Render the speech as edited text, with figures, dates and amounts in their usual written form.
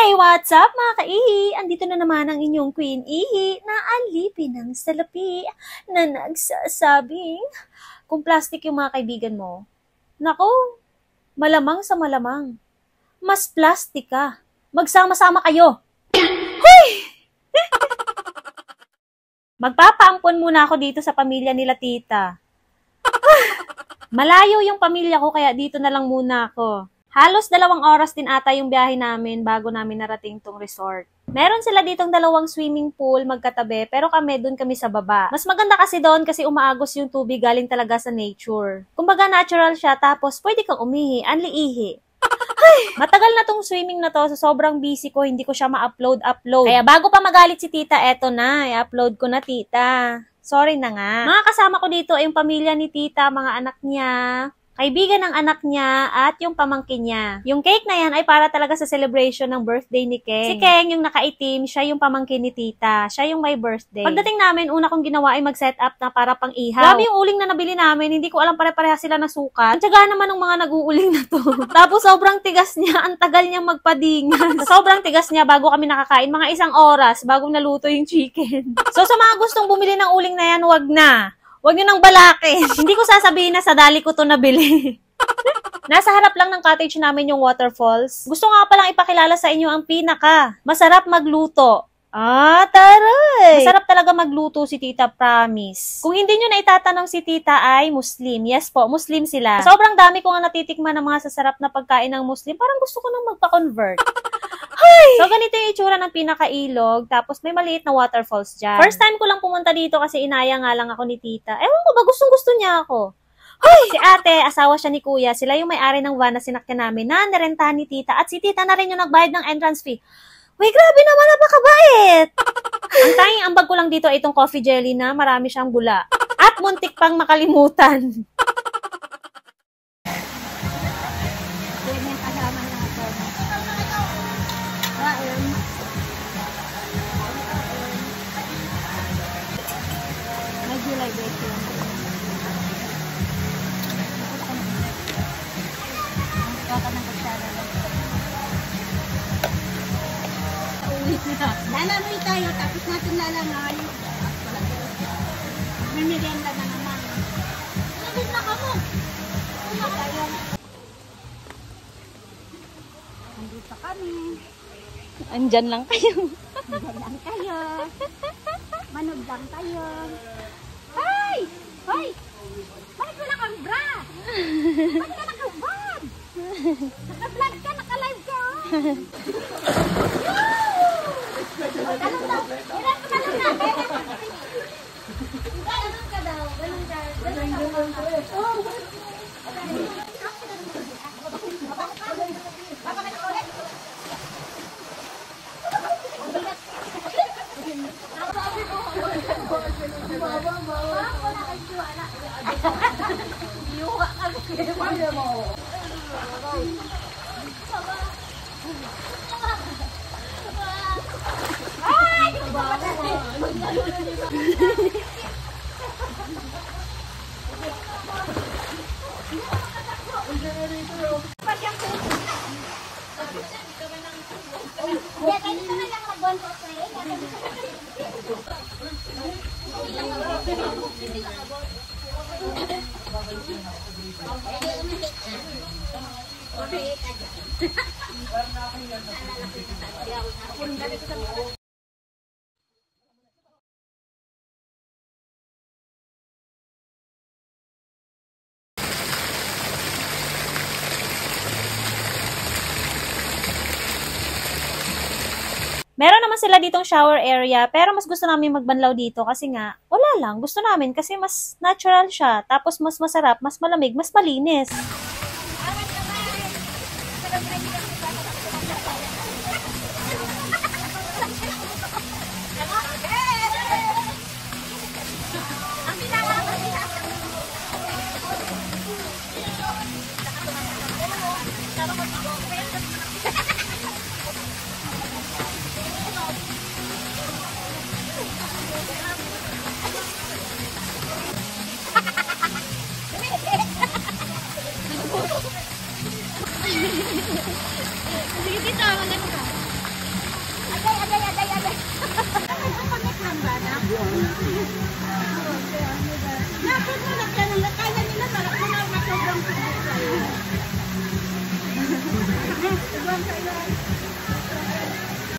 Hey, what's up mga ka-ihi? Andito na naman ang inyong Queen Ihi na alipin ng salapi na nagsasabing kung plastic yung mga kaibigan mo, nako, malamang sa malamang, mas plastic ka. Magsama-sama kayo. Hoy! Magpapaampon muna ako dito sa pamilya nila tita. Malayo yung pamilya ko kaya dito na lang muna ako. Halos 2 oras din ata yung biyahe namin bago namin narating tong resort. Meron sila ditong 2 swimming pool magkatabi pero doon kami sa baba. Mas maganda kasi doon kasi umaagos yung tubig galing talaga sa nature. Kumbaga natural siya tapos pwede kang umihi, anliihi. Ay, matagal na tong swimming na to, so sobrang busy ko, hindi ko siya ma-upload. Kaya bago pa magalit si tita, eto na, i-upload ko na tita. Sorry na nga. Mga kasama ko dito ay yung pamilya ni tita, mga anak niya, kaibigan ng anak niya, at yung pamangkin niya. Yung cake na yan ay para talaga sa celebration ng birthday ni Keng. Si Keng, yung nakaitim, siya yung pamangkin ni tita. Siya yung may birthday. Pagdating namin, una kong ginawa ay mag-set up na para pang ihaw. Grabe yung uling na nabili namin, hindi ko alam pare-pareha sila na sukat. Ang tiyaga naman ng mga nag-uuling na to. Tapos sobrang tigas niya, ang tagal niyang magpadingan. Sobrang tigas niya bago kami nakakain, mga 1 oras bago naluto yung chicken. So sa mga gustong bumili ng uling na yan, wag na. Huwag nyo nang balake. Hindi ko sasabihin na sa dali ko to nabili. Nasa harap lang ng cottage namin yung waterfalls. Gusto nga palang ipakilala sa inyo ang masarap magluto. Taray! Masarap talaga magluto si tita, promise. Kung hindi nyo na itatanong si tita ay Muslim. Yes po, Muslim sila. Sobrang dami ko nga natitikman ng mga sasarap na pagkain ng Muslim. Parang gusto ko nang magpa-convert. So, ganito yung itsura ng pinakailog, tapos may maliit na waterfalls dyan. First time ko lang pumunta dito kasi inaya nga lang ako ni tita. Ewan ko ba, gustong-gusto niya ako. Hoy! Si ate, asawa siya ni kuya, sila yung may-ari ng van na sinakyan namin na narentahan ni tita, at si tita na rin yung nagbayad ng entrance fee. Uy, grabe naman, napakabait! Ang tanging ambag ko lang dito ay itong coffee jelly na marami siyang bula. At muntik pang makalimutan. Lalaroy tayo, tapos natin lalangan. May merienda na naman. Nagin na ka mo. Una tayo. Nandito kami. Andyan lang kayo. Andyan lang kayo. Manood lang kayo. Hoy! Hoy! Bakit wala kang bra? Bakit ka naka-vlog? Naka-vlog ka, naka-live ka. Meron naman sila ditong shower area, pero mas gusto namin magbanlaw dito kasi nga, wala lang, gusto namin kasi mas natural siya, tapos mas masarap, mas malamig, mas malinis.